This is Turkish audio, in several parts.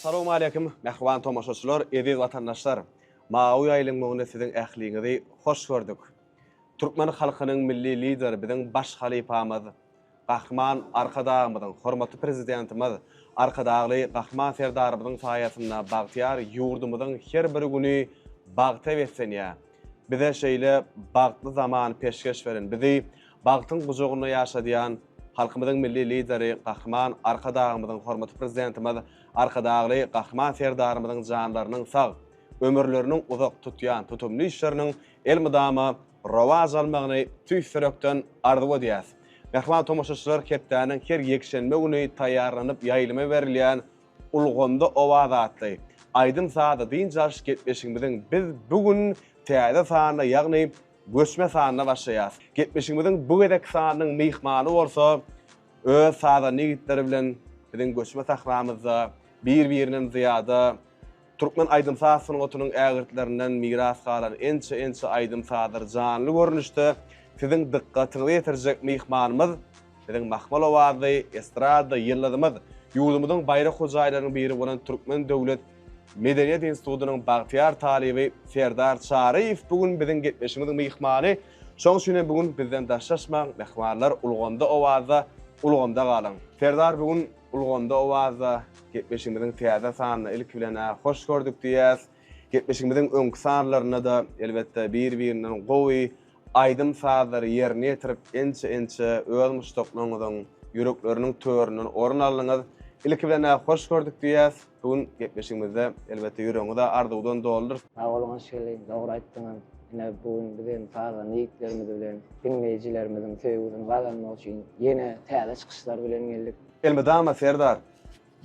Assalamu alaykum, mehriban tomoşaçylar, eziz watandaşlar. Mawy aýlyň möňüne siziň ähliňizi hoş gördük. Türkmen halkynyň milli lideri biziň baş halifamyz, Gahryman Arkadağymyzyň hormatly prezidentimiz, Arkadagly Gahryman serdarymyzyň saýasynda bagtyar ýurdumyzyň her bir güni bagta wetsenýär. Bize şeýle bagtly zaman peşkeş beren, bizi bagtyň bujugyny ýaşadýan halkymyzyň milli lideri Gahryman Arkadağymyzyň hormatly prezidentimiz, Arkadagly Gahryman serdarymyzyň janlarynyň sag, ömürleriniň uzak tutýan tutumly işleriniň el mydamy rawaj almagyny tüýsürekden arzuw edýäs. Mehriban tomoşaçylar, ketdäniň her ýekşenme güni taýýarlanyp ýaýlyma berilýän Ulgonda owaz atly Aydym saada diň jarş getmeşigimiziň biz bugün täze sanyna, ýagny göçme sanyna başlaýas. Getmeşigimiziň bu gedek sanynyň mihmany bolsa, öz saada nigitleri bilen biziň göçme sahramyzda bir-biriniň zyada Türkmen aydym saasynyň otunyň ägirtlerinden miras galan ençe aydym saadyr janly görnüşde siziň dikkatinizi ýetirjek mihmanymyz biziň Mahmal owazy estrada ýyllarymyz ýurdumyzyň baýrak hojaýlarynyň biri bolan Türkmen Döwlet Medeniýet Institutynyň bagtyar talibi Serdar Çaryýew bugün biziň getmeşigimiziň mihmany. Şoň üçin bugün bizden daşlaşmak mehmanlar Ulgonda owaza Ulgonda galan. Serdar bugün Ulgonda owaza getmeşigimiziň täze sanyna ilk bilen hoş gördük diýäs. Getmeşigimiziň öňkü sanlaryna da elbetde bir-birinden gowy aydym saadary ýerine ýetirip ençe öz muşdoklarynyň ýürekleriniň töründen orun alýňyz. İlk bilen hoş gördük diýäs. Bugün getmeşigimizde elbetde ýüregiňizde arzuwdan doldur. Awalňyz şeýle dogry aýtdyňyz. Ine bugün biziň saada niýetlerimiz bilen dinleýijilerimiziň sevgisini gazanmak üçin ýene täze çykyşlar bilen geldik. Elmedama Serdar,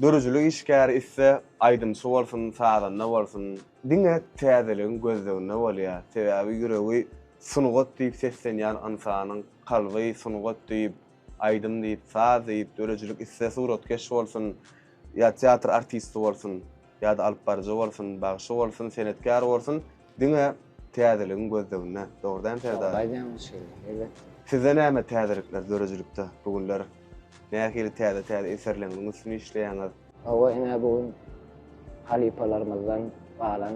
dörüjülük işgäri isse aydymçy bolsun, saadanda bolsun, diňe täzeligiň gözleginde bolýar. Sebäbi ýüregi sunugat diýip seslenýän insanyň kalby sunugat diýip, aydym diýip, saaz diýip, dörüjülük isse suratkeş bolsun, ýa teatr artisti bolsun, ýa-da alpbarjy bolsun, bagşy bolsun, senetkär bolsun, diňe täzeligiň gözleginde. Dogrydan Serdar. Aýdym şeýle, elbetde. Size näme täzelikler dörüjülükde bugünler? Nähili täze eserleriň üstüne işleýäňiz? Awa ine bugün halipalarymyzdan balan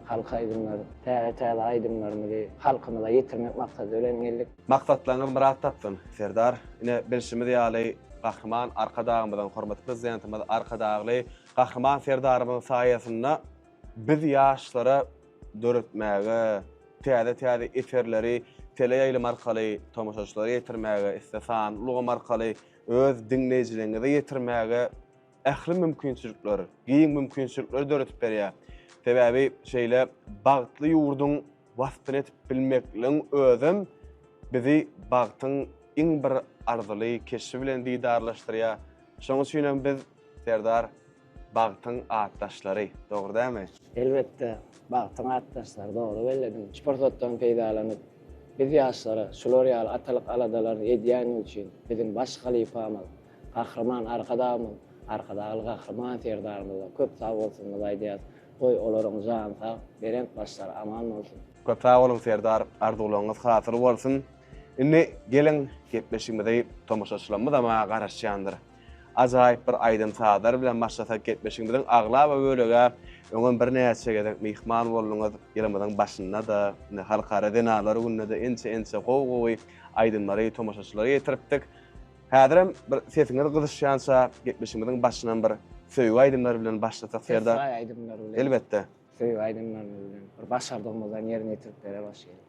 halk aydymlary, täze aydymlarymyzy halkymyza ýetirmek maksady bilen geldik. Maksatlaryňyz murat tapsyn, Serdar. Ine bilşimiz ýaly Gahryman Arkadağymyzyň hormatly prezidentimiz Arkadagly Gahryman serdarymyzyň saýasynda biz ýaşlara döretmäge, täze eserleri teleýaýlym arkaly tomoşaçylara ýetirmäge, istesan ulgam arkaly öz dinleýijilerinize ýetirmäge ähli mümkinçilikler, giň mümkinçilikler döretip berýär. Sebäbi şeýle bagtly ýurdun wasfyny etip bilmekliň özüm bizi bagtyň iň bir arzuly keşi bilen diýdarlaşdyrýar. Şoň üçin biz Serdar bagtyň atdaşlary, dogry dämi? Elbetde bagtyň atdaşlary dogry belledim. Sportdan peýdalanyp biz ýaşlara şular ýaly atalyk aladalar edýän üçin biziň baş halifamyz Gahryman Arkadağymyz, Arkadagly Gahryman serdarymyza köp sag bolsun diýýär. Oy olaryň jan sag, berent başlar aman bolsun. Köp sag bolun Serdar, arzuwlaryňyz hasyr bolsun. Indi gelen getmeşigimizi tomoşaçylarymyz ama garaşýandyr. Ajaýyp bir aydym saadar bilen başlasak getmeşigimiziň agla we bölege öňün bir näçe gedek mihman bolduňyz. Ýylymyzyň başynda da halkara denalar gününe de ençe gowy aydymlary tomoşaçylara ýetiripdik. Häzirem bir sesiňiz gyzyşýansa getmeşigimiziň başyndan bir söýgü aydymlary bilen başlasak Serdar. Aydymlar bilen. Elbetde. Söýgü aydymlar bilen. Bir başardygymyzdan ýerine ýetirip bere başlaýar.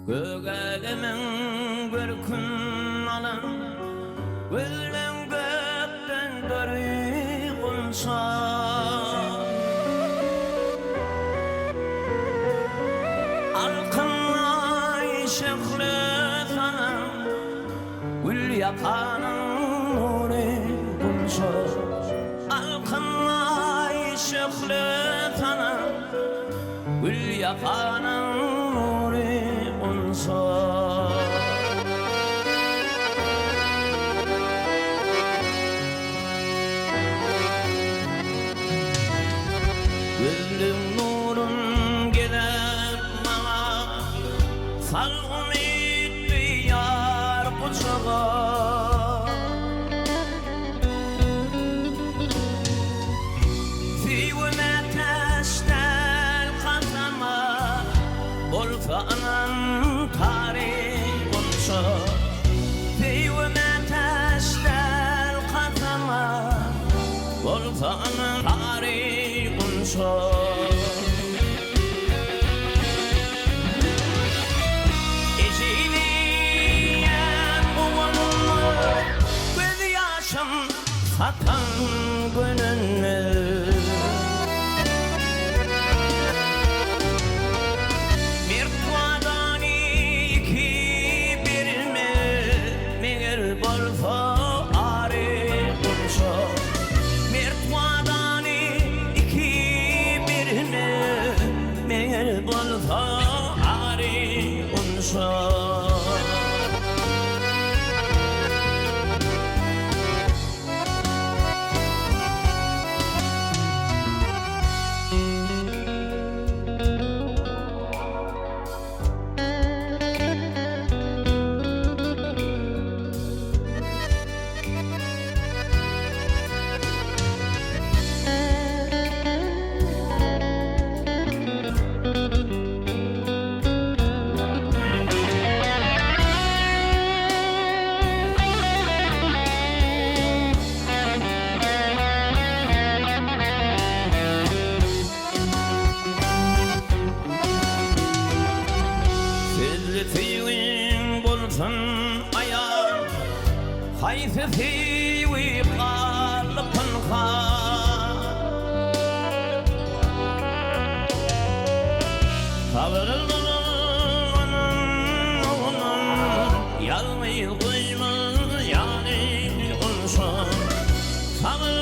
Gögelimin bir gün alan Gözlen gökten dörü kulsa Alkınlay şekli sana Gül yakanın nuri kulsa Alkınlay şekli sana Gül yakanın halgym etdi yar kuçağa. Fiwme teştel katama boltanın tarih kunsa. Fiwme teştel katama boltanın tarih kunsa. Atan gününü bir tuadan iki birimi meğer bolsa arı bulsa. Bir tuadan iki birimi meğer bolsa arı bulsa. حيث في وقال الخان قبل يلمي ضيم يعني انصان قبل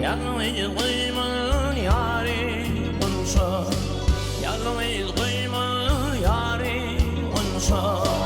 يلمي ضيم يعني انصان يلمي ضيم يعني انصان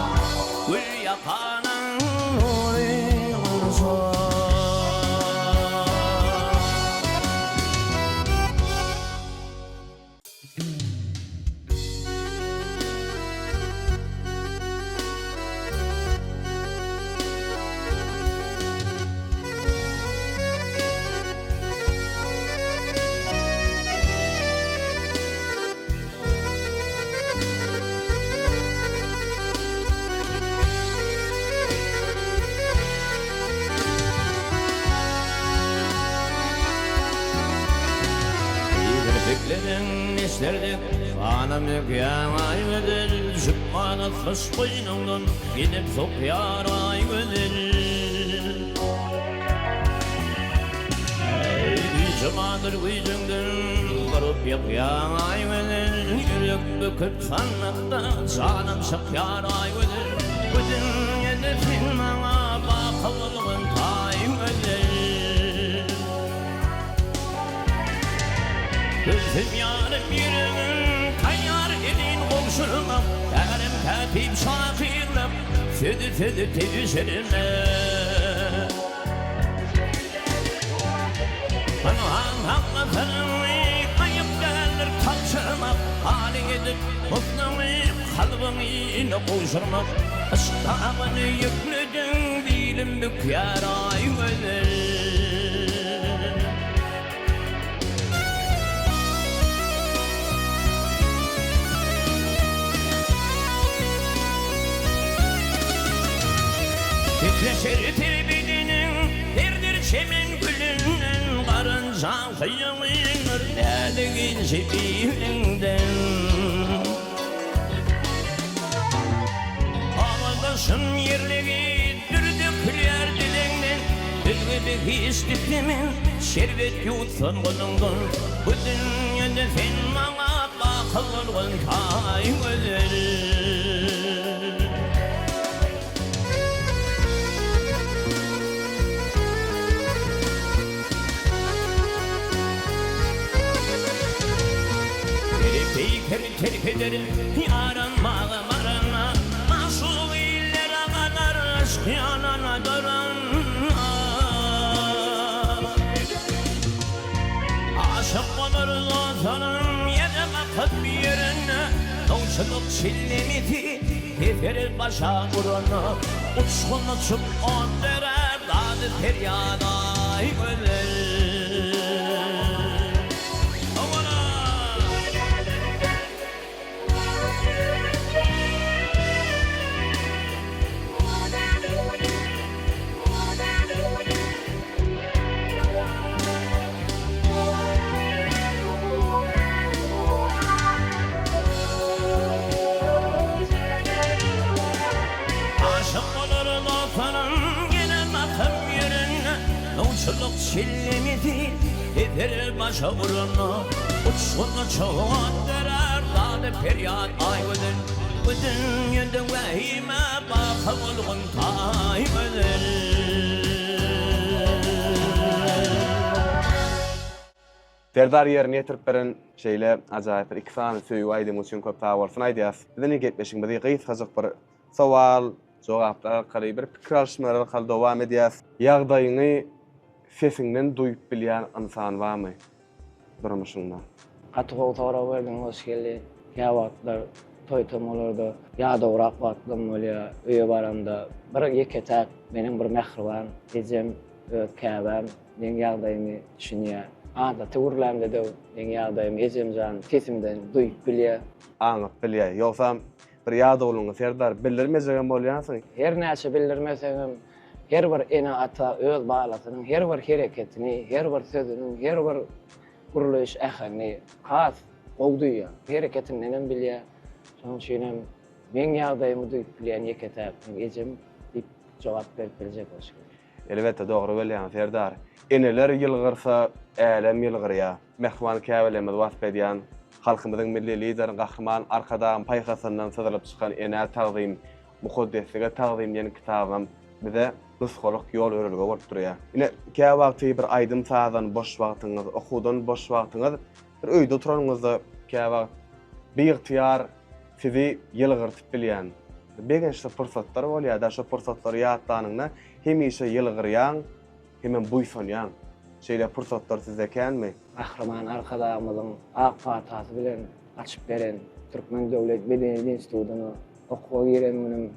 Bekledim isterdik anam yok ya ay güzel düşüp bana kış boynundan gidip sok yar ay güzel. Gücümadır gücünden varıp yok ya ay güzel yürek büküp sanmakta canım sok yar ay güzel. Bütün hedefin bana bakılığın tay güzel. Gözüm yarım yürümün kayar elin komşunum Erim katip şakirlim Südü tevişerimle Anam kayıp gelir kalçırmak Hali edip mutlumu kalbimi koşurmak Iştahını yüklüdün dilim büker ay güzel. Titreşir tilbidinin derdir çemen gülünden Karınca kıyılır derdigin zibirinden Havadaşın yerleri dürdükler dilenden Ülgüdük istitimin şerbet yutsun bunundan Bu dünyada sen bana bakılırın kay güzel. Terk ederim yaranmalı marana Nasıl illere kadar aşk yanana daran Aşık olur o sanım yere bakıp bir Novçuluk çillimiti Teferir başa vurunu Uçkun uçup on derer Dadı feryaday güller Avala Novçuluk çillimiti Teferir başa vurunu Uçkun uçup derer Dadı feryat ay güller Bütün yündün vehime Bakıvılgın tay güller Serdar yerine yetirip beren şeyle acayip bir ikisani söýüp aýdym üçin köp sag bolsun aýdýas. Bizden getmeşiň bizi gyzgaçyk bir sowal, jogaplar arkaly bir pikir alşmalar arkaly dowam edýäs. Ýagdaýyny sesinden duýup bilýän insan barmy? Durmuşyňda. Gatyga tora berdiň hoş geldi. Ýa-wagtlar toý-tomalarda ýa-da urak wagtlarym bolýar. Öýe baranda bir ýeketäk meniň bir mehriban ejem käbäm meň ýagdaýymy düşünýär. Ada töwürlämde de meň ýagdaýym ejemjan sesimden duýup bilýär. Aňyp bilýär. Ýogsa bir ýada boluňy Serdar bildirmejegen bolýansyň. Her näçe bildirmeseňem her bir ene ata öz balasynyň her bir hereketini, her bir sözüni, her bir guruluş ähäni has ogduýar. Hereketinden bilýär. Şonuň üçin meň ýagdaýymy duýup bilýän ýeketäk ejem diýip jogap berip biljek bolşy. Elbette dogry bilýän Serdar. Eneler ýylgyrsa, äläm ýylgyrýar. Mehman käbelemiz wasp edýän halkymyzyň milli lideri Gahryman arkadan paýhasyndan syzylyp çykan ene tagzym, muhaddeslige tagzym ýene kitabym bize nusgalyk ýol örelige bolup durýar. Ine kä wagty bir aýdym sazan boş wagtyňyz, okudan boş wagtyňyz bir öýde oturanyňyzda kä wagt bir ýygytyar sizi ýylgyrtyp bilýän. Begençde pursatlar bolýar, da şu pursatlary ýatdanyňda hemişe ýylgyrýan, hemen buýsanýan. Şeýle pursatlar sizde känmi? Gahryman arkadamyzyň ak fatahasy bilen açyp beren Türkmen Döwlet Medeniýet Institutyny okuwag ýerenimiň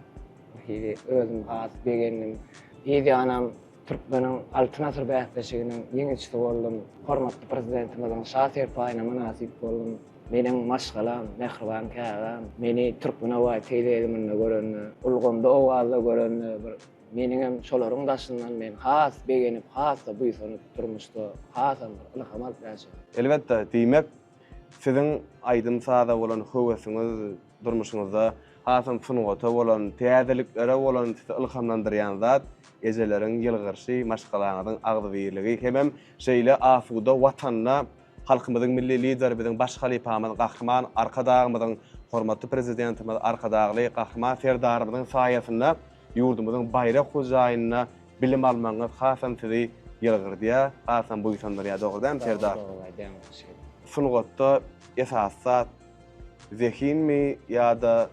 hili özüm has begenim. Ýa-da anam Türkmeniň altyn asyr bähpeşiginiň ýeňiçisi boldum. Hormatly prezidentimiziň şahsyr paýyna munasip boldum. Meniň maşgalam, mehriban käbäm, meni Türkmene we teýledimine görenni, ulgamda owazda görenni bir meniňem şolaryň daşyndan men has begenip, has da buýsanyp durmuşda, hasam ilhamat berýär. Elbette diýmek siziň aýdym sada bolan höwesiňiz durmuşyňyzda hasam sunuwata bolan, täzeliklere bolan sizi ilhamlandyrýan zat ejeleriň ýylgyrşy, maşgalaryň agdybirligi hemem şeýle asuda watanda halkymyzyň milli lideri biziň baş halypamyz Gahryman arkadagymyzyň hormatly prezidentimiz arkadagly Gahryman Serdarymyzyň saýasynda ýurdumyzyň bayrak hojaýynyna bilim almaňyz hasam sizi ýylgyrdyýar, hasam buýsandyrýar dogrydan Serdar. Sungatda esasat zehinmi ýa-da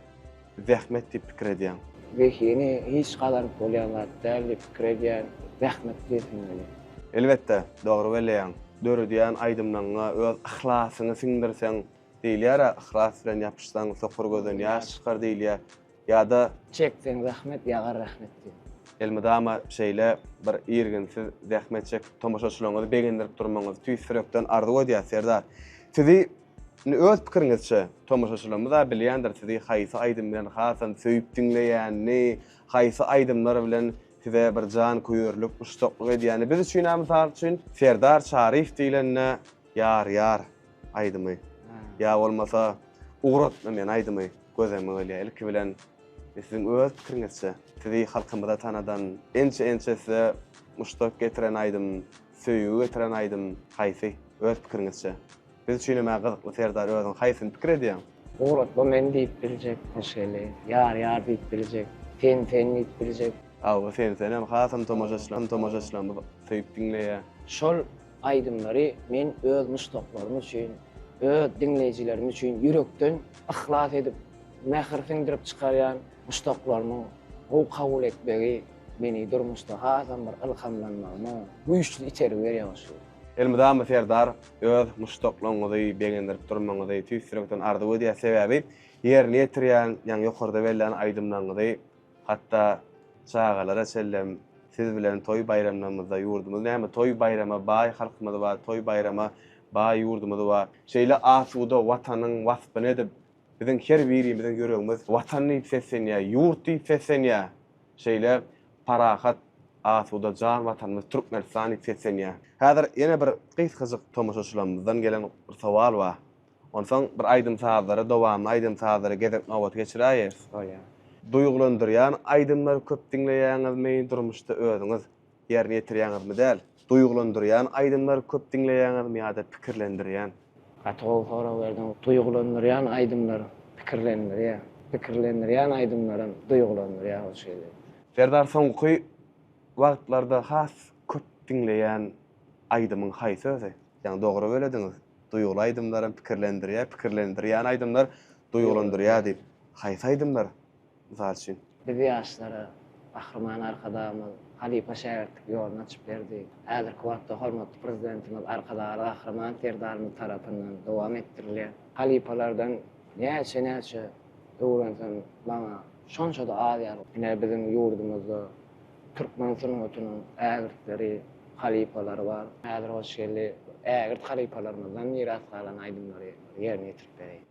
zähmet diýip pikir edýän? Zehini hiç kadar bolýan zat däl diýip pikir edýän, zähmet diýip. Elbette, dogry bilýän. Döredýän aýdymlaryňa öz ihlassyny siňdirseň, diýilýär, ihlas bilen ýapyşsaň, sokor gözden ýaş çykar diýilýär. Ýa-da Çeksen zähmet, ýagar rahmet diýip. elmedama şeýle bir ýerginsiz zähmet çek tomaşaçylaryňyzy begendirip durmaňyz tüýsürekden ardy edýär Serdar. Sizi öz pikiriňizçe tomaşaçylarymyz da bilýändir sizi haýsy aýdym bilen hasan söýüp dinleýänni, haýsy aýdymlar bilen size bir jan koýurlyk, uşdaklyk edýäni biz üçin hem üçin Serdar Şarif diýilenne ýar aýdymy. Ya bolmasa uğratma men aýdymy gözeme ölýär. Ilki bilen sizin öz pikiriňizçe sizi halkymyza tanadan ençe size muştak getiren aýdym, söýüp getiren aýdym haýsy öz pikiriňizçe? Biz üçin hem gyzykly Serdar özüň haýsyny pikir edýär? Uğratma men diýip biljek, hoşgely. Ýar diýip biljek, ten diýip biljek. Awa sen hem hasam tomaşaçylarym söýüp dinleýär. Şol aýdymlary men öz muştaklarym üçin, öz dinleýijilerim üçin ýürekden ihlas edip, mähir siňdirip çykarýan muştaklarymy o kabul etmegi meni durmuşda hasam bir ilhamlanmagyma güýçli içerik berýär. Elmidam Serdar öz muştokluğuny beğendirip durmagyny tüýsürekden ardy we diýe sebäbi ýerine ýetirýän ýa ýokarda berilen aýdymlaňyny hatda çağalara sellem siz bilen toy bayramlarymyzda ýurdumyz näme toy bayrama baý halkymyz bar toy bayrama baý ýurdumyz bar şeýle asuda watanyň wasbyny edip biziň her birimiziň ýöregimiz watany sesenýär ýurty sesenýär şeýle parahat asuda jan watanymyz Türkmenistan sesenýär. Häzir ýene bir gyzyk tomaşaçylarymyzdan gelen bir sowal bar. Onsoň bir aýdym sahatlary dowamly aýdym sahatlary gezip nowat geçirýär. Duýgulandyrýan aýdymlar köp diňleýäňizmi durmuşda özüňiz ýerine ýetirýäňizmi däl? Duýgulandyrýan aýdymlar köp diňleýäňizmi ýa-da pikirlendirýän? Gatol hora berdim. Duýgulandyrýan aýdymlar pikirlendirýär. Pikirlendirýän aýdymlaryň duýgulandyrýar o şeýle. Serdar soňky wagtlarda has köp diňleýän aýdymyň haýsy özi? Ýani dogry belediňiz. Duýgulu aýdymlaryň pikirlendirýän aýdymlar duýgulandyrýar diýip haýsy aýdymlar? Misal üçin Biz ýaşlara Ahryman arkadamyz Halipa şäherlik ýoluna açyp berdi. Häzirki wagtda hormatly prezidentimiz arkadaly Ahryman Serdarymyz tarapyndan dowam etdirilýär. Halipalardan näçe öwrensen bana şonça da aýar. Ine biziň ýurdumyzda Türkmen sünnetynyň ägirtleri, halipalary bar. Häzir o şeýle ägirt halipalarymyzdan miras galan aýdymlary ýerine ýetirip berýär.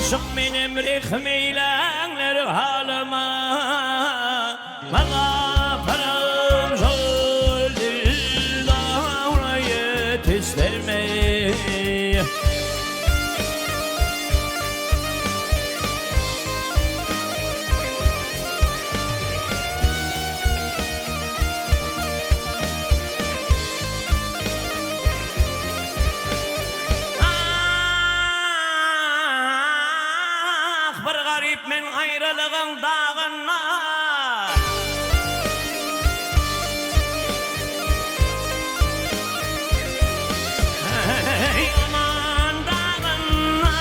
Aşık benim rehmeylenler halıma bana param söyledi davra yetiştirmeyi men ayrılığın dağına aman dağına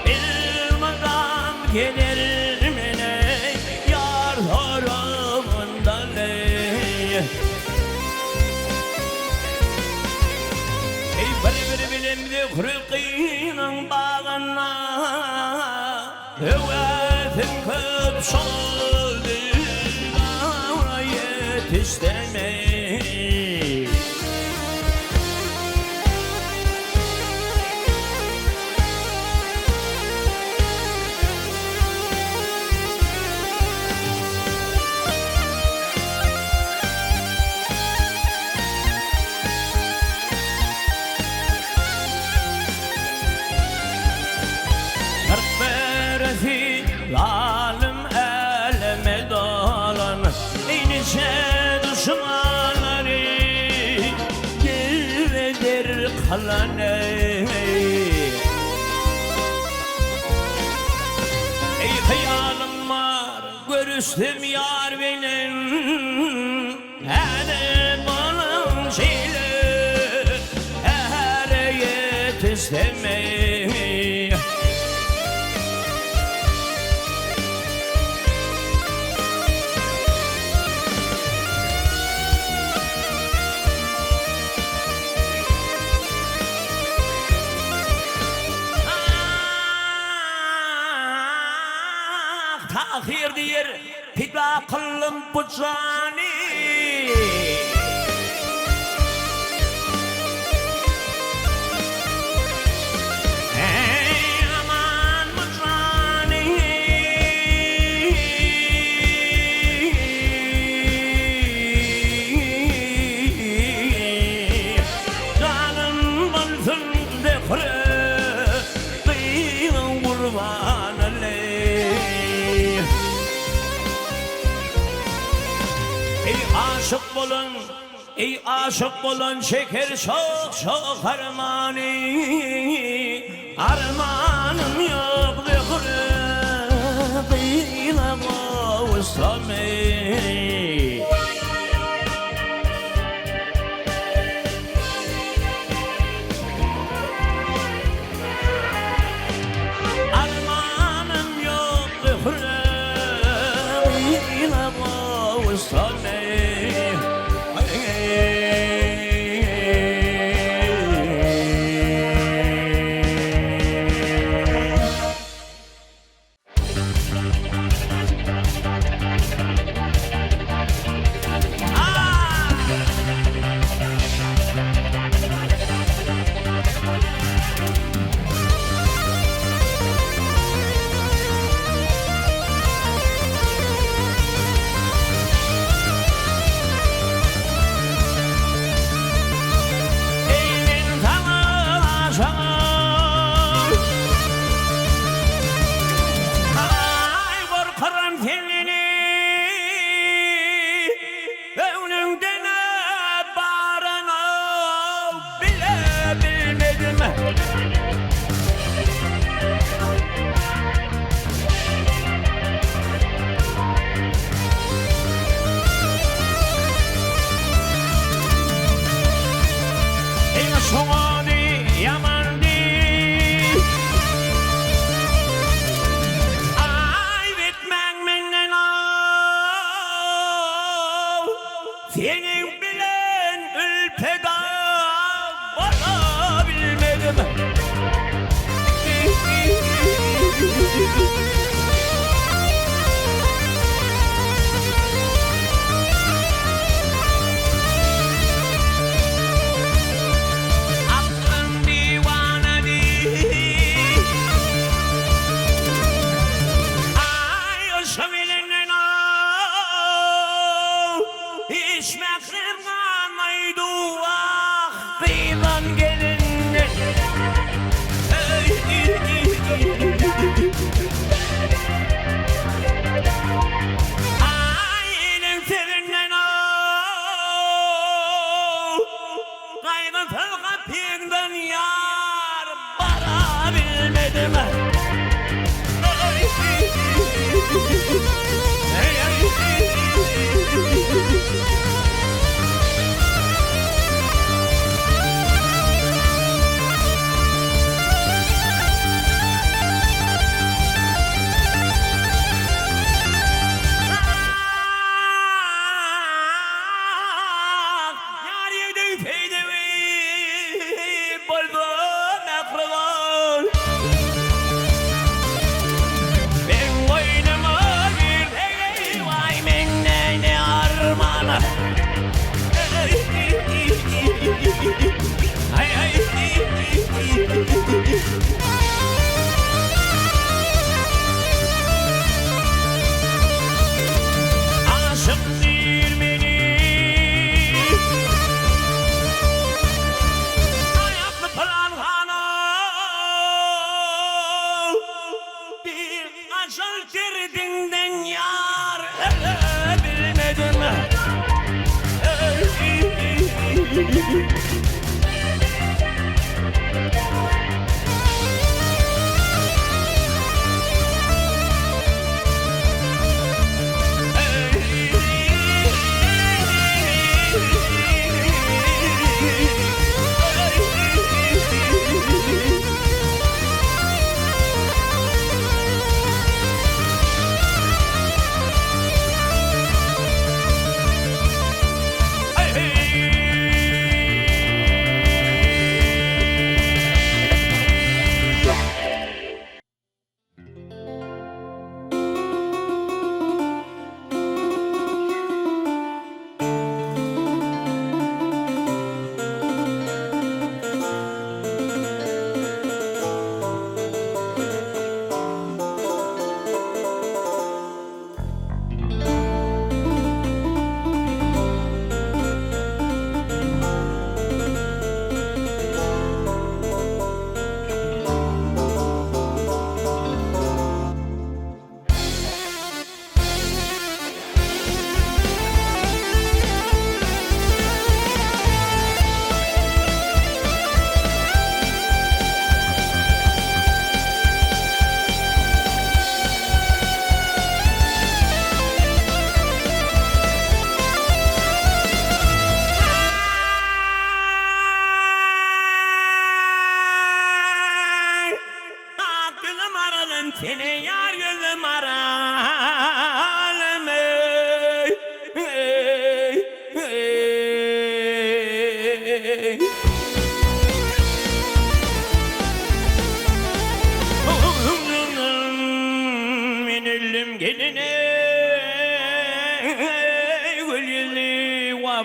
bilmeden gelir mene yar horumunda ley bilimdi kurqinin bağına Hüvetin köp soldu Davra yetiştirmeyi Zalim elime dolan İnice düşmanları Gilvedir kalanı Ey hayalım var görüştüm yar benim Hadi bana şeyle Her yetiştirmeyi Tahir diyer hidra kılım bu cani Ey aman Aşık bolun, ey aşık bolun şeker çok çok armani. Armanım yok kıyla kavuşsami. Armanım yok kıyla kavuşsami. Senin bilen ülpeda varabilmedim. Aklım divane değil. Ay o şömilenin İşmeklim kalmaydı vaktiyle gelince. Aynen seninle kaygısız kapıyından yar varabilmedim. Aşık değil beni, ayaklı plan hanım, bir aşal derdinden yar bilmedim.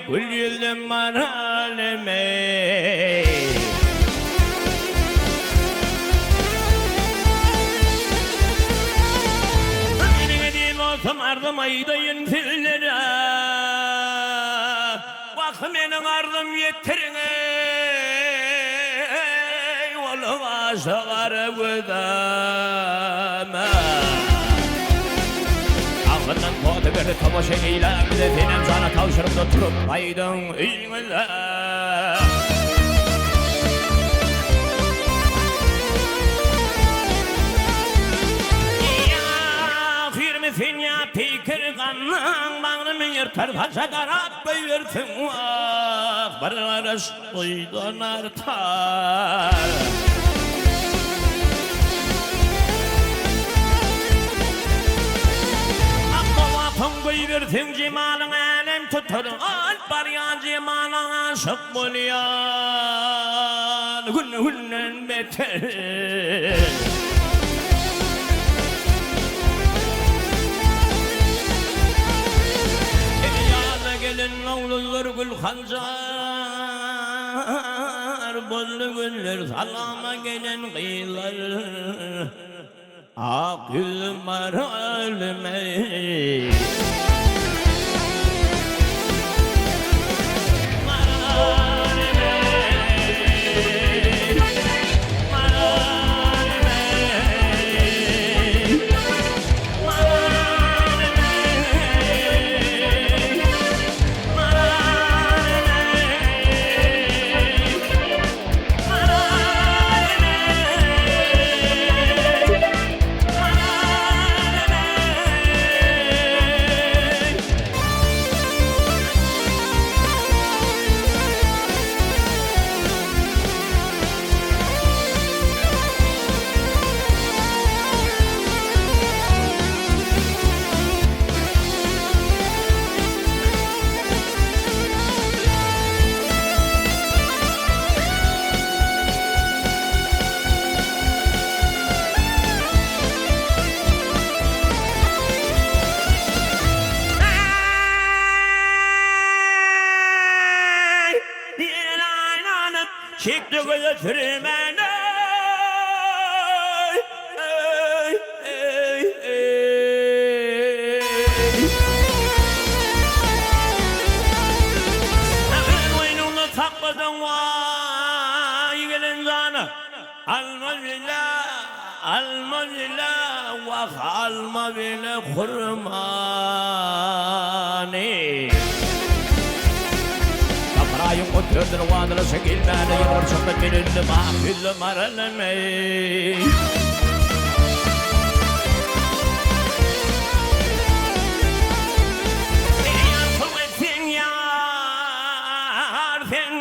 gül yüzlüm maralime. Benim edeyim olsam ardım aydayın fillere. Bak benim ardım yettirin ey oğluma sağarı güdeme. Ağından toğdu verdi tamaşa eylem de benim sana tavşırımda turup aydın üyünle. Firmisin ya pikir kanın bağrımı yırtar taşa karat büyürsün vah bir arış uydan artar. Buyursun cemalın alem tutur alp var ya cemalın aşık buluyan günden beter. Yaza gelin oğlulur gül hancar bozlu güller salama gelen kıyılar ak gülüm var ölmeyi. Çekti götürmen oyununu sakladın vay gelin zanı alma bile vah alma bile kurmani. Ayın oturdur vadırı çekilmeni yılır çıkıp bilinli mahfilli maralanmayı. Yansın etsin yar sen,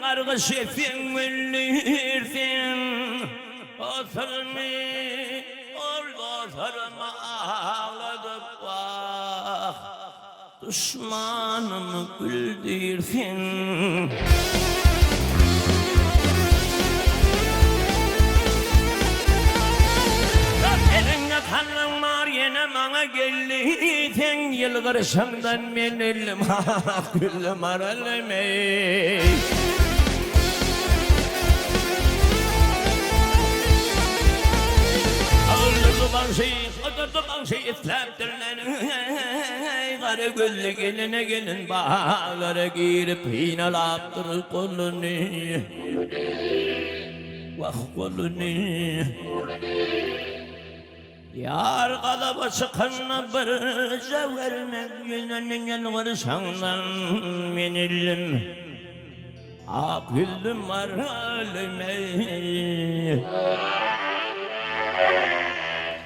kargış etsin müllirsin. Oturmi, orada oturma ağladık bak. Düşmanımı güldürsün. Eline kanın var yine bana geldi. Sen yılgırışımdan men elim gülüm aralemey. Oturdu banşı islaptırlar. Karı güllü geline gelin bağlara girip hinalaptır kolunu. Vah kolunu. Yar kalaba çıkanla bir cevherine yüzünün yalvarışandan menilim. Ak güldüm var halime.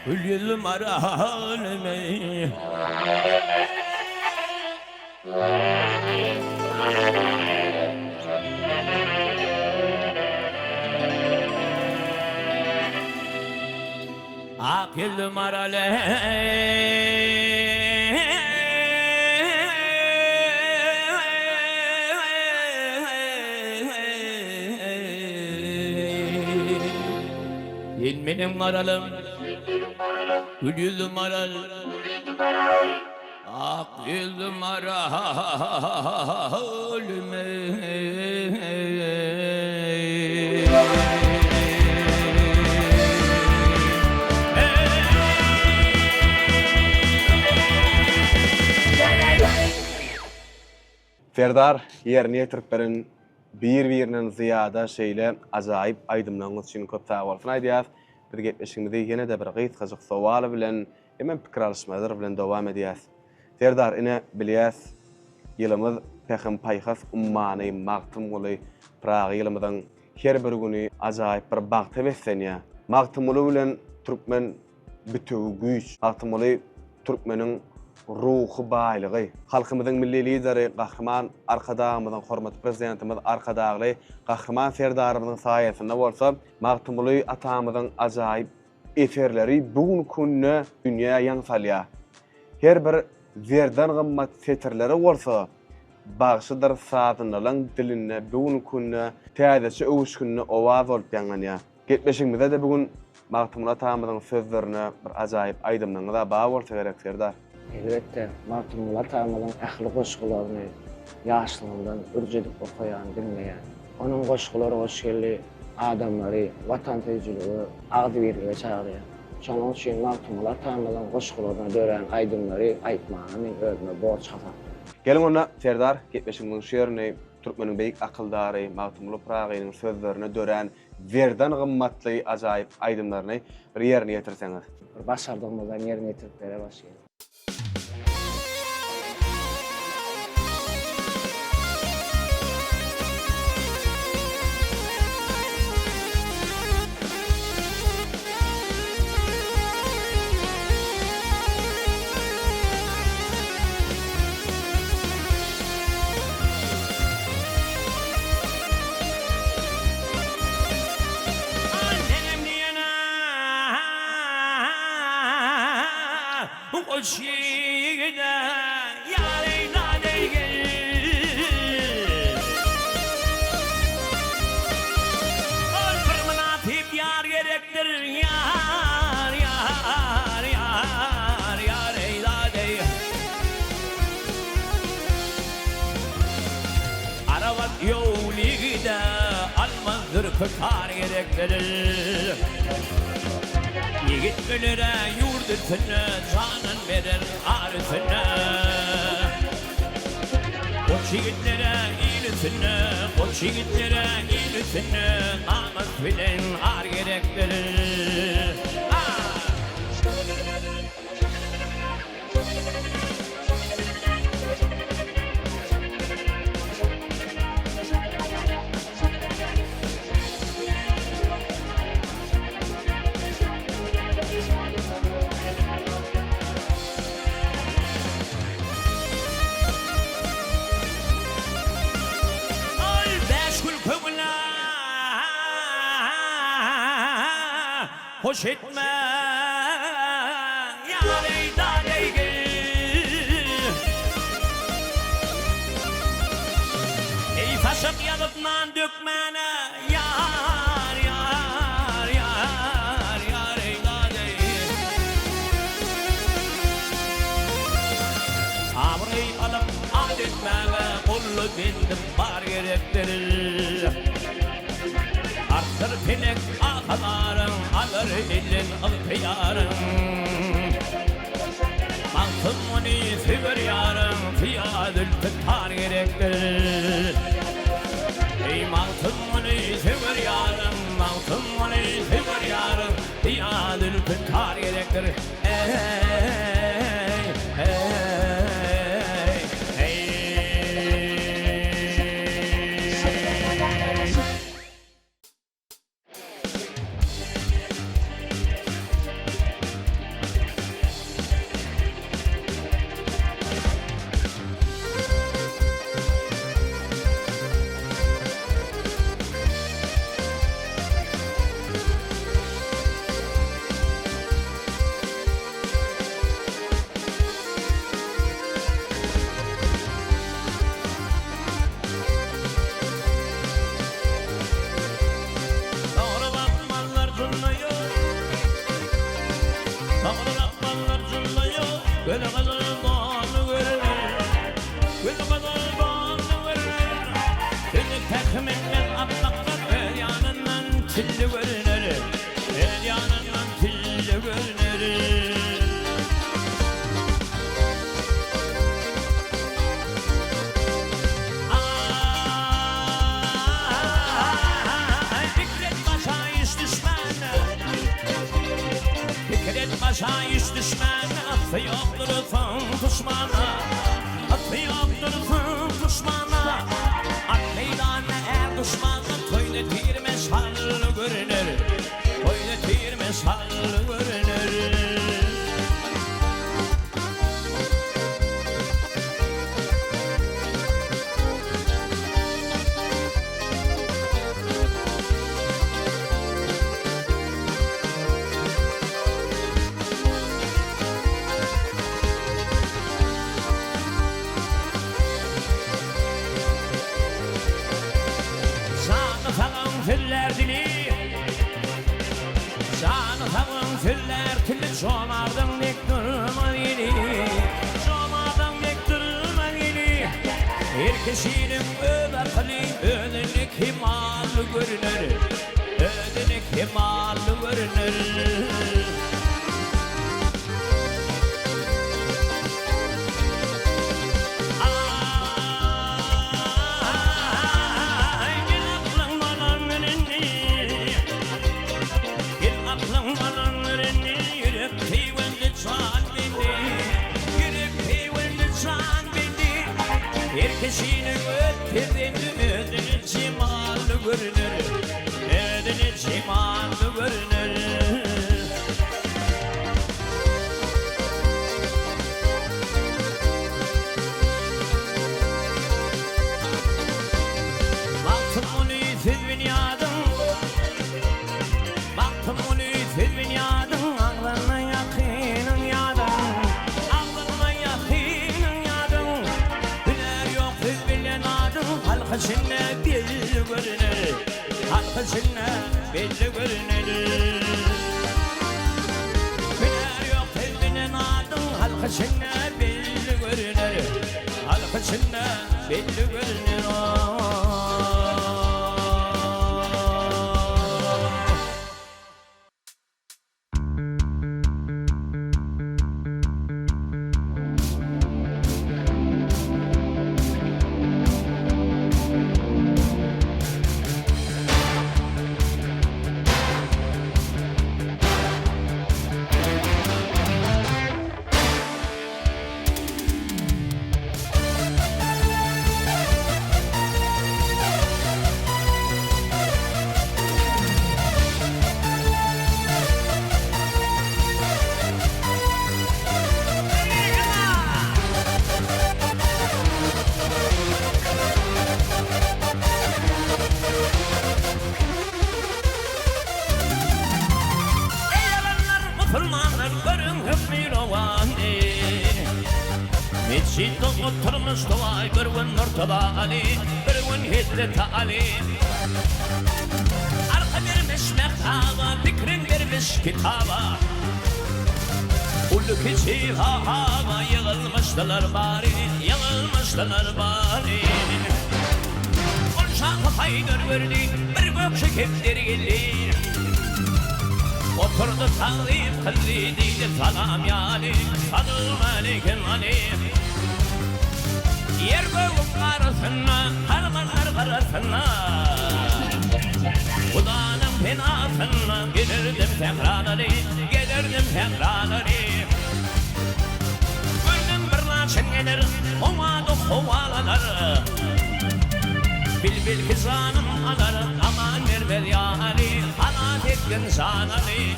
Gülüm arahalime. Akılım arale. Benim aralım, gülüm aral, ak gülüm var ölüme. Ferdar yerini ýetiripberin bir-birinden ziyada şeýle ajaýyp aýdymlaryňyz üçin köp sag bolsun aýdýas. Biz getmişiňizde ýene de bir gyzgyjyk sowal bilen hemen pikir alşmalar bilen dowam edýäs. Ferdar ine bilýäs ýylymyz pehem paýhas ummany magtym boly Praga ýylymydan her bir güni ajaýyp bir bagty beslenýär. Magtymly bilen türkmen bütügi güýç, magtymly türkmeniň ruhu baýlygy, halkymyzyň milli lideri, gahrman arkadağymyzyň hormatly prezidentimiz arkadagly gahrman Ferdarymyzyň saýasynda bolsa, magtymly atamyzyň ajaýyp eferleri bugun günne dünýä ýaňsalýar. Her bir zerdan gymmat setirleri bolsa, bagşydyr sazynyň diline bugun günne täzesi öwüşkünne owaz bolup ýaňlanýar. Getmeşiňizde de bugun magtymly atamyzyň sözlerine bir ajaýyp aýdymlaryňyza baý bolsa gerek Serdar. Elbette, Martin Latama'nın ähli goşgularını yaşlığından ürjedip okuyan, dinleyen, onun goşguları hoşgelli adamları, vatandaşçılığı, ağdibirliğe çağırıyor. Şonun için Martin Latama'nın goşgularını dören aydınları aytmağını özüne borç hazır. Gelin ona Serdar, getmeşiňiziň şeýerini türkmeniň beýik akyldary Magtymly Pragaýyň sözlerine dören verdan gymmatly ajaýyp aýdymlaryny bir ýerine ýetirseňiz. Bir başardığımızdan yerine getirip bere başlayalım. Şiğde yarına değil Alfırmına tip yar gerektir Yar eyla değil Aravat yolligide almazdır kıkar gerektirir Yigitmelere yurdetine canan verir arifine Koç yigitlere iyilisine, koç yigitlere iyilisine Namus bilen ar gerektirir hoş etme yar eyda değil Ey taşıp yanıpman dökmene yar eyda değil Amrey alıp adetmene kullu bindim var gerektirir Arttır pilek akalarım, alır elin alpiyarım Mantım onu sever yarım, fiyadül tıkar gerektir Ey mantım onu sever yarım, mantım onu sever yarım Fiyadül tıkar gerektir iş düşmana, atı yoktursun düşmana, atı yoktursun düşmana. At meydanı er düşmanı, toyla tirmez hallı görünür, toyla tirmez hallı görünür. Füller dili, canı tavın füller tili, çomardan nek durma dili, çomardan nek durma dili. Herkesinin öbekli, ödenek himalı görünür, ödenek himalı görünür. Herkesinin ödünü cimalı görünür, ödünü cimalı görünür. Baktım onu fil dünyadın, baktım onu fil dünyadın, ağlarına yakının yadın, ağlarına yakının yadın. Hüner yok fil bilen adın, halkasına belli görünür, halkasına belli görünür. Hüner yok fil bilen adın, halkasına belli görünür, halkasına belli görünür. Mescidde oturmuş duvay, bir gün ortada Ali, bir gün Hazreti Ali. Arka vermiş mektaba, fikrin vermiş kitaba. Ulu kişi hava, yığılmıştılar bari, yığılmıştılar bari. Konuşan faydır verdi, bir gök şeketler geldi. Oturdu talim kıldı, dedi salam ya Ali, salam aleyküm Ali. Yer göğün arasına, harmanlar karasına, Kudanın penasına gelirdim tekrar Ali, gelirdim tekrar Ali. Gördüm bir laçın gelir, omadı kovalanır. Bilbil ki zanım alır, aman vermez ya Ali, halat etkin zan Ali.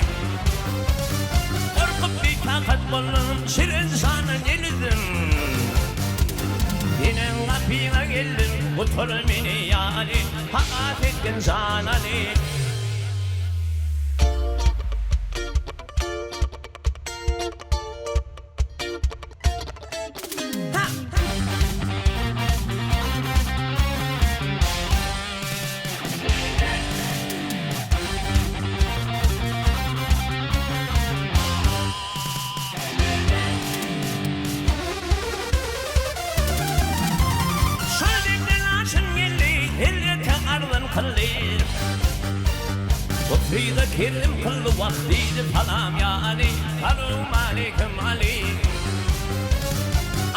Korkup bir takat buldum, şirin zanın elidim. Yine kapına geldim, otur beni ya Ali, halat etkin zan Ali. Kufrida kerim kullu vaktiydi falam ya Ali, salam aleyküm Ali.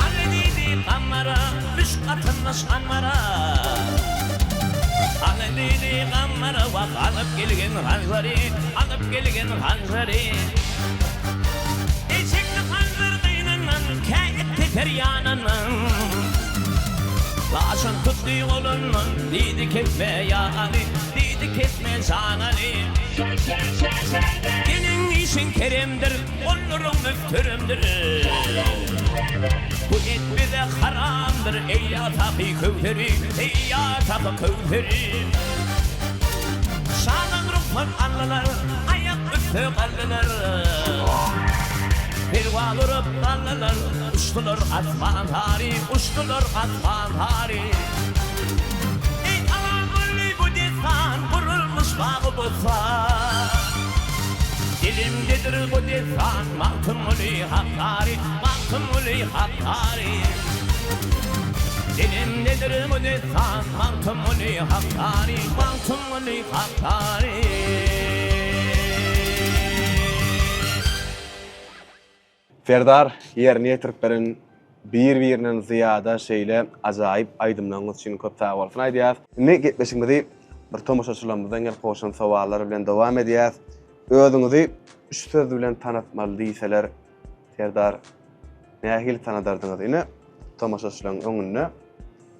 Ali dedi kammara, müşkatınız anmara. Ali dedi kammara, bak alıp gelgen hanzari, alıp gelgen hanzari. feryananın Laşan tuttuğu olunun Didi ketme yani Didi ketme zanali Senin işin keremdir Onurun müftürümdür Bu et bize haramdır Ey yatakı kövderi Ey yatakı kövderi Şanın ruhun anlılar Ayak üstü kallılar Bir valurup dallılar Uçtular atman hari Uçtular atman hari Ey alamurli bu desan Vurulmuş bağı bozan Dilimdedir bu desan Mahkumuli hakkari Mahkumuli hakkari Dilimdedir bu desan Mahkumuli hakkari Mahkumuli hakkari Ferdar yerine yetiriplerin bir-birinden ziyada şeýle ajaýyp aýdymlaryňyz üçin köp sag bolsun aýdýas. Ne getmeşiňizdi bir tomoşaçylarymyzdan gel goşan sowallar bilen dowam edýäs. Özüňizi üç söz bilen tanıtmaly diýseler, Ferdar nähili tanadardyňyz? Ine tomoşaçylaryň öňünde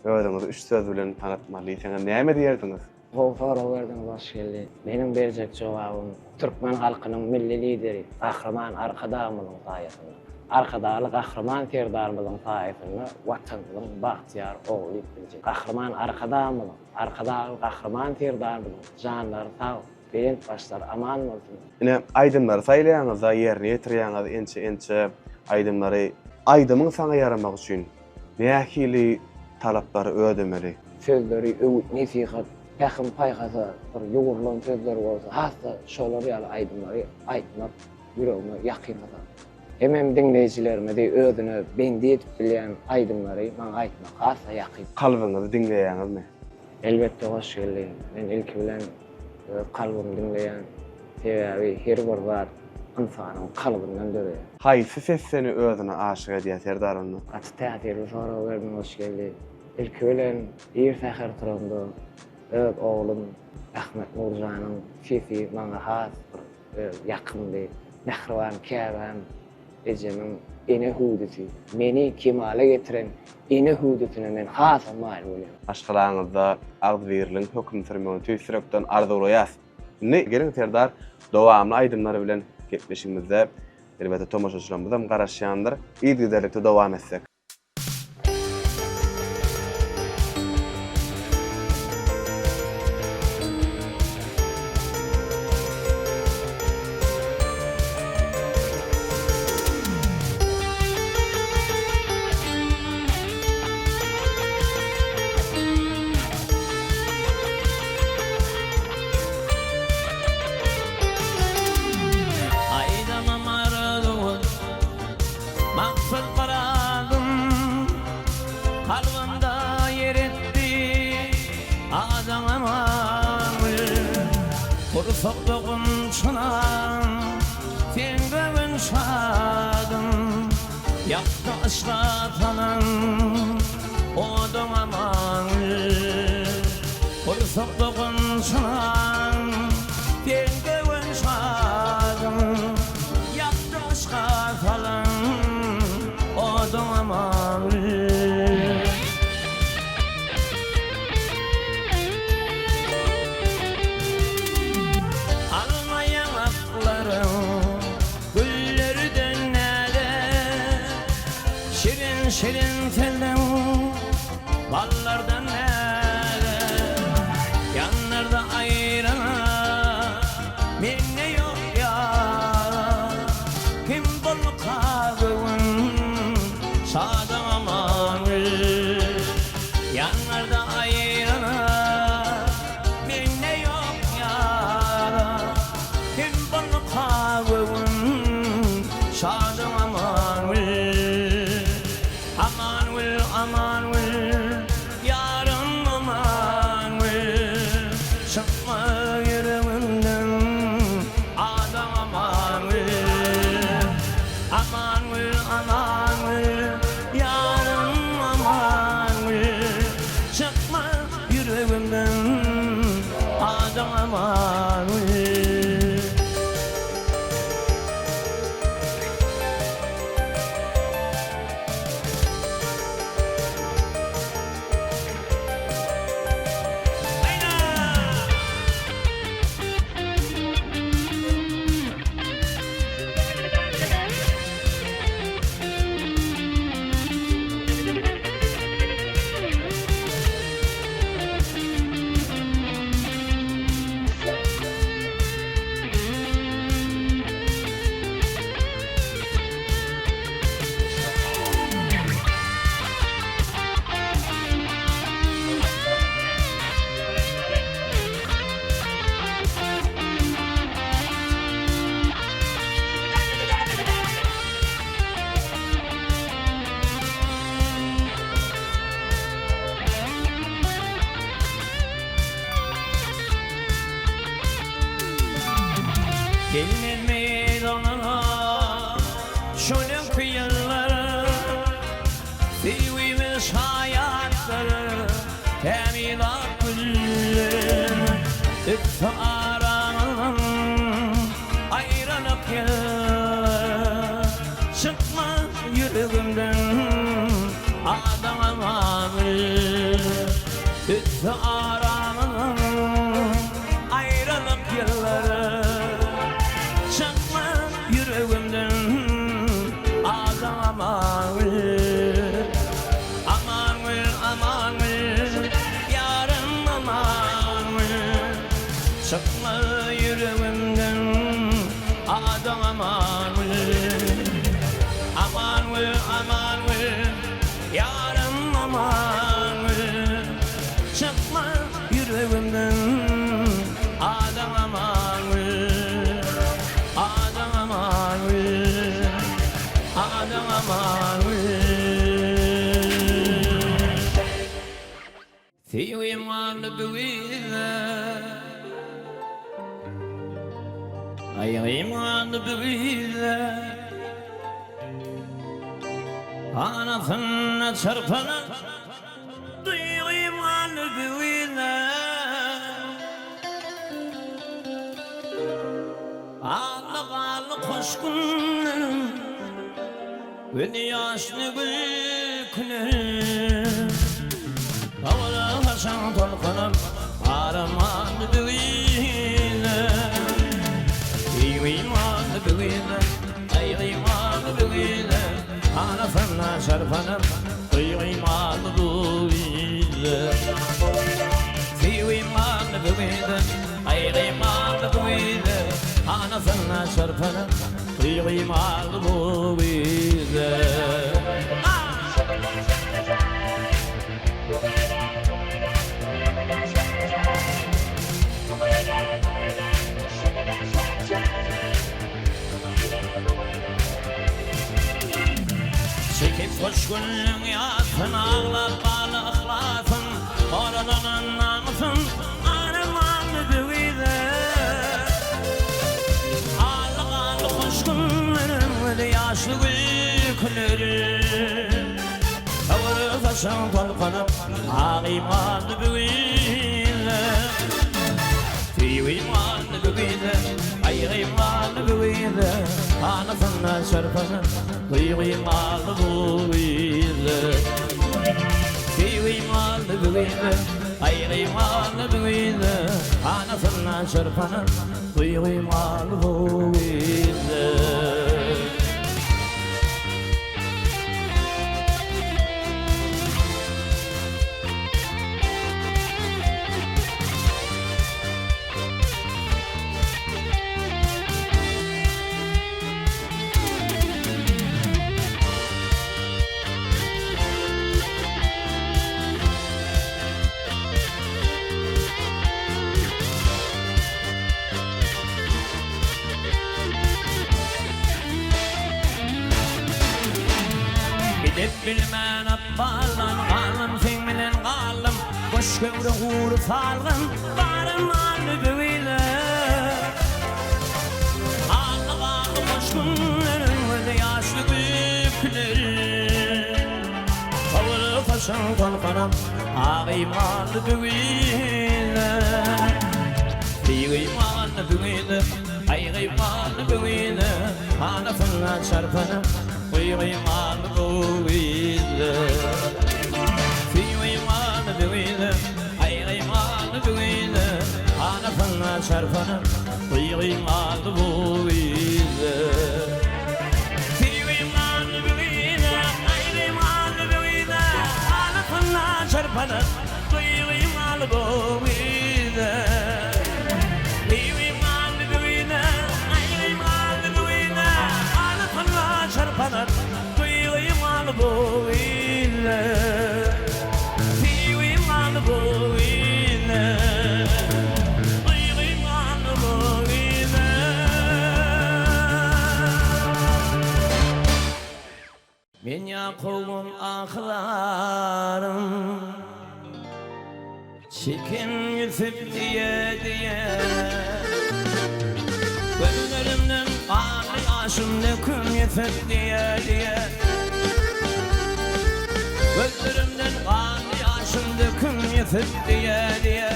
özüňizi üç söz bilen tanıtmaly diýseňiz näme diýerdiňiz? Howfara berdiň baş geldi. Benim berjek jogabym Türkmen halkynyň milli lideri, Kahraman Arkadamyň saýasynda. Arkadaly Kahraman Ferdarmyň saýasynda watanyň bagtyar ogly biljek. Kahraman Arkadamyň, Arkadaly Kahraman Ferdarmyň janlary sag, belent başlar aman bolsun. Ine aýdymlary saýlaýaňyzda ýerine ýetirýäňiz ençe aýdymlary aýdymyň saňa ýaramak üçin nähili talaplary ödemeli? Sözleri öwüt nesihat Yakın paykasa, bir yugurlan sözler olsa, hasta şolar ýaly aýdymlary aýtmak ýüregime ýakyn eder. Hemem dinleýijilerime de özüne bendi etip bilýän aýdymlary maňa aýtmak hasta ýakyn. Kalbyňyzy dinleýäňizmi? Elbetde hoş geldin. Men ilki bilen kalbymy dinleýän sebäbi her bir zat insanyň kalbyndan dörer. Haýsy ses seni özüne aşyk edýär Serdarony? Gaty täsirli soraw berdin, hoş geldin. İlki bilen bir säher turamda öz oğlum Ahmet Nurjanyň sesi maňa has ýakyndy. Nähriwan käbän ejemin ene huduty, meni kemale getiren ene hudutyna men has maýl bolýar. Aşkalaňyzda agzyrlyň hökm sürmegini tüýsürekden arzuwlaýas. Ne geliň Serdar dowamly aýdymlary bilen getmişimizde elbetde tomoşaçylarymyzam garaşýandyr. Ýygyderlikde dowam etsek. Soktuğum çınan Tengövün şadım Yaktı ışlatanan Odun aman Soktuğum çınan Tengövün şadım Yaktı ışlatanan Odun aman Şirin telden ballardan nere yanlarda ayrana minne yok ya kim bol kağın sağdan amanı yanlarda ayrana minne yok ya kim bol kağın sağdan amanı aman will yarım aman will şakma yüreğimden adam aman will yarım aman will şakma yüreğimden adam aman will Gelin meydanına şöyle kıyıları Sevimiz hayatları Temilat gülleri Üttü aranın ayrılık yılları Çıkma yüreğimden adam amir Üttü aranın ayrılık yılları Çıkma yüreğimden adam amir Aman mı aman mı yarım aman mı Çıkma yüreğimden adam aman mı Aman mı aman mı yarım aman mı Çıkma yüreğimden adam aman mı Adam aman mı Adam aman mı Sevim varlı büyüle Ayağım varlı büyüle Anasına çarpana Duyuyum varlı büyüle Ağlı ağlı koşkunlarım Ve yaşlı gülkünlerim Havada haşan tolkanım Aramanlı büyüle İmanlı büyüle Aymanlı büyüle Anasına çarpanım İmanlı büyüle İmanlı büyüle Aymanlı büyüle Anasına çarpanım İmanlı büyüle Çekip koşkunun yatın ağlar bağlı ıhlasın Oradanın namusun aramanlı büyüle Ağlı ağlı koşkunların ve yaşlı gülkünlerim Tavırı taşan tolkanıp ağimanlı büyüle İmanlı büyüle Aymanlı büyüle Anasına çarpanıp İmanlı büyüle İmanlı büyüle Aymanlı büyüle Anasına çarpanıp İmanlı büyüle Gidip bilmän appalan galım sen bilen galım Boş göwre uğru falgın barım alı büyüle Alı alı boş günlerin ve yaşlı büyüklerin Havılı taşan tolkanım ağimanlı büyüle İmanlı büyüle Aymanlı büyüle Anasına çarpanım İmanlı büyüle İmanlı büyüle Aymanlı büyüle Anasına çarpanım İmanlı büyüle İmanlı büyüle Aymanlı büyüle Anasına çarpanım İmanlı büyüle İmanlı büyüle Aymanlı büyüle Anasına çarpanım İmanlı büyüle İmanlı büyüle İmanlı büyüle Men Yakub'um ahlarım Çekin yüzüp diye Gönlüm yaşımda küm yetip diye diye gözlerimden kan yaşımda küm yetip diye diye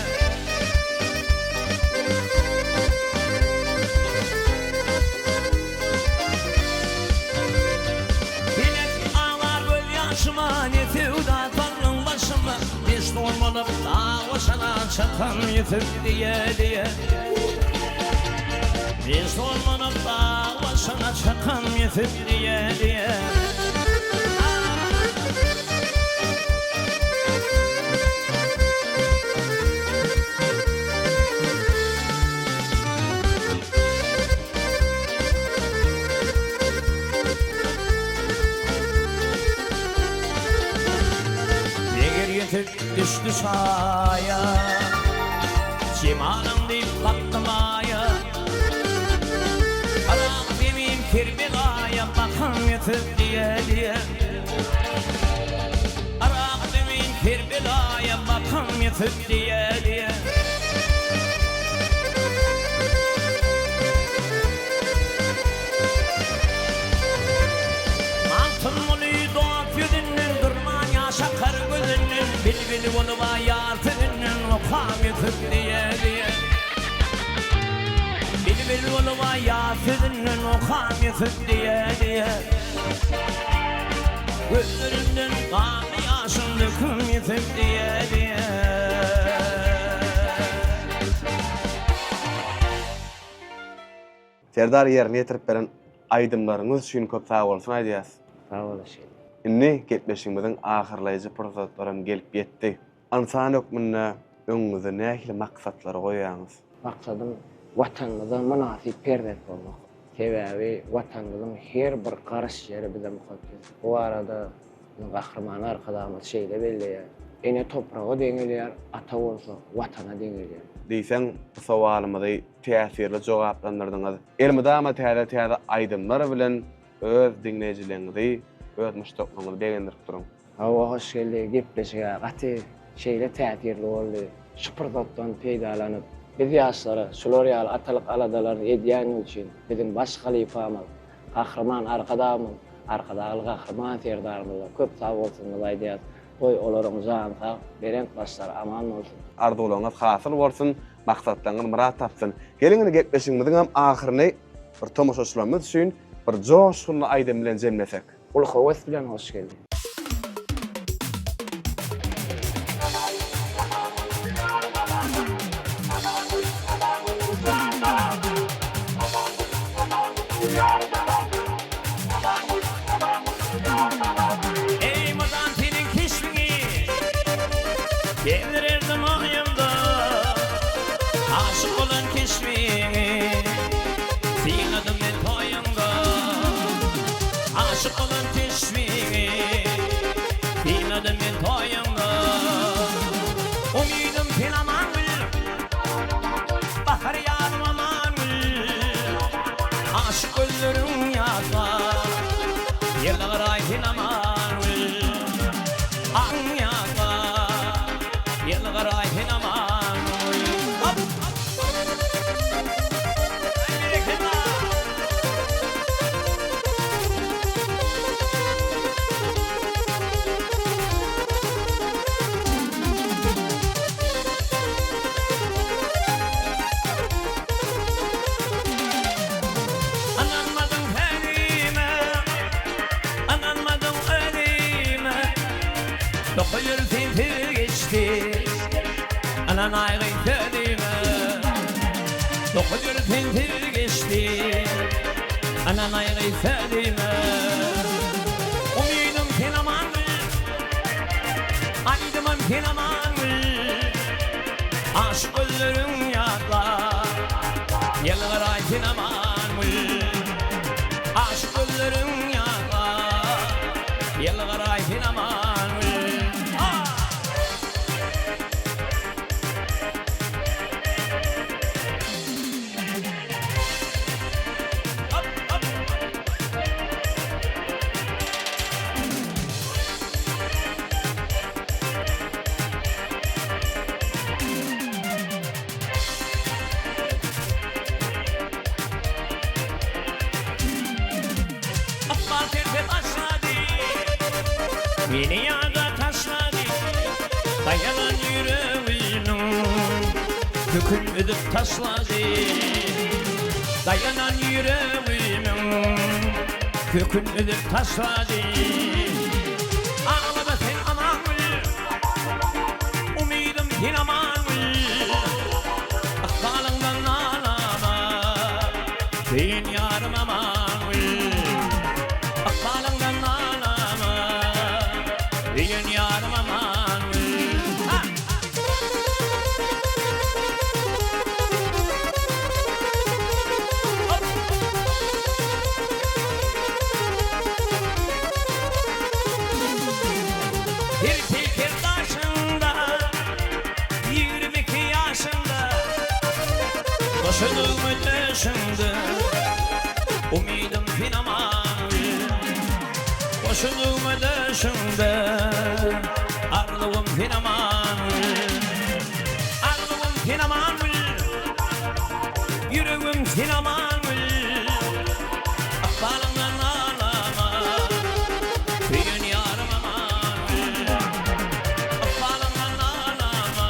Bilet ağlar göz yaşıma yetip da tanrım başıma Biz olmalıp dağ başına çakam yetip diye diye Biz olmalıp dağ başına çakam yetip diye diye Düştü sahaya Cimanım deyip patlamaya Arak demin Kerbela'ya bakam yetip diye diye Arak demin Kerbela'ya bakam yetip diye diye Altın onu doğak yüzünün durman yaşakar gözünün Bilbil onu bayatının okam yetip diye diye Bilbil onu bayatının okam yetip diye diye Gözlerimden kan yaşım döküm yetip diye diye Serdar yerine yetirip beren aydımlarınız üçün köp sağ olsun aýdýas. Sağ olasın. Inni getmeşiňizin ahyrlaýjy pursatlaryň gelip ýetdi. Ansan ökmünde öňüňize nähili maksatlary goýýaňyz? Maksadım vatanymyza münasip perwer bolmak. Sebäbi vatanymyzyň her bir garşy ýeri bize muhakkim. Bu arada gahrman arkadaşymyz şeýle belleýär. Ene toprağa deňelýär, ata bolsa watana deňelýär. Diýsen bu sowalymyzy täsirli jogaplandyrdyňyz. Elmidama täze aydymlar bilen öz dinleýijilerinizi öz muştaklygyňyzy begendirip durun. Hawa hoş geldi, gepleşige gaty şeýle täsirli boldy. Şupyrdakdan peýdalanyp biz ýaşlara şular ýaly atalyk aladalar edýän üçin bizim baş halifamyz, gahrman arkadamyz, arkadaly gahrman serdarymyza köp sag bolsunlar aýdýar. Oy olaryň jany sag, berent başlar aman bolsun. Arzuwlaryňyz hasyl bolsun, maksatlaryňyz murat tapsyn. Gelin gepleşiňiziň hem ahyryny bir tomoşaçylarymyz üçin bir joşgul aýdym bilen jemlesek. Ul howas bilen hoş geldi. Ey mazantinin kişmini Gevdirirdim ayımda Aşık olan kişmini Sinadım ben toyumda Aşık olan kişmini Sinadım ben toyumda Umidim filaman gül Bahar yarım aman gül Aşık ölürüm yazma Yıllar ay filaman gül Anyaka Yıllar ay filaman gül Hop hop Haydi kızlar Ananmadım halime Ananmadım ölime Dokuyur tintir geçti Anan ayrı kedime Dokuyur tintir geçti Anan ayrı kedime Umidum kilaman Aydımım kilaman Aşk ölürüm yadlar Yıllar ay kilaman Aşk ölürüm yadlar Yıllar ay kilaman Dünyada taşladı dayanan yüreğinin kökün ödüp taşladı dayanan yüreğinin kökün ödüp taşladı ağlama sen aman umidim din aman akbalından ağlama din yarım aman akbalından ağlama din yarım aman ha! Bir fikir taşında 22 yaşında koşulduğumu düşündü umidim finaman koşulduğumu düşündü arzuum finaman arzuum finaman yüreğim finaman akbalından ağlama bir yarım aman akbalından ağlama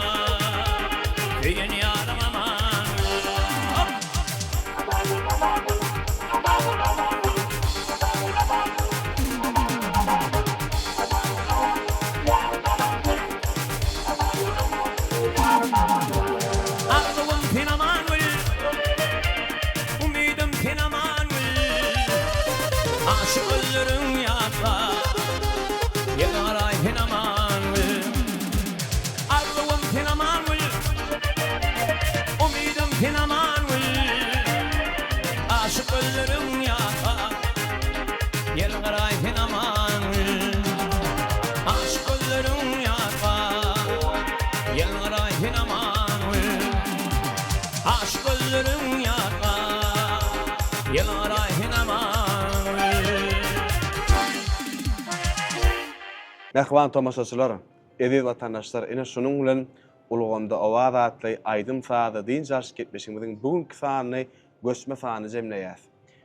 bir yarım aman arzuum finaman umidim finaman aşık ölürüm yaka yıkaray finaman arzuum finaman umidim finaman aşık ölürüm yaka yıkaray finaman aşık ölürüm yaka yıkaray finaman aşık ölürüm yaka yıkaray finaman Mehwan tomaşaçylar, eziz vatandaşlar, ene şunun bilen ulgamda awaz atly aýdym saada diň jaş ketmişimiziň bugünkü sanyny göçme sanyny jemleýär.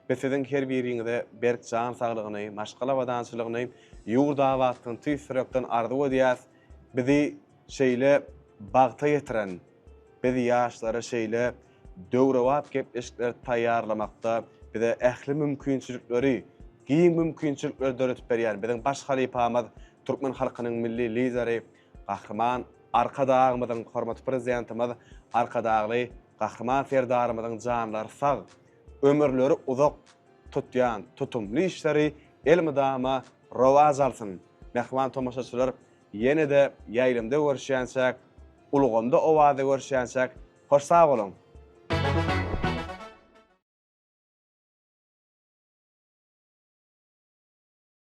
Biz siziň her biriňizde berk jan saglygyny, maşgala wadançylygyny, ýurda wagtyň tüýsürekden arzu edýäs. Bizi şeýle bagta ýetiren, bizi ýaşlara şeýle döwrewap gepleşikler taýýarlamakda, bize ähli mümkinçilikleri, giň mümkinçilikleri döretip berýär. Biziň baş halifamyz Türkmen halkynyň milli lideri, gahrman arkadağımyzyň hormat prezidentimiz, arkadağly gahrman serdarymyzyň janlary sag, ömürleri uzak tutýan tutumly işleri elmidama rowaj alsyn. Mehman tomaşaçylar, ýene-de ýaýlymda görüşýänsek, ulgamda owaza görüşýänsek, hoş sag bolun.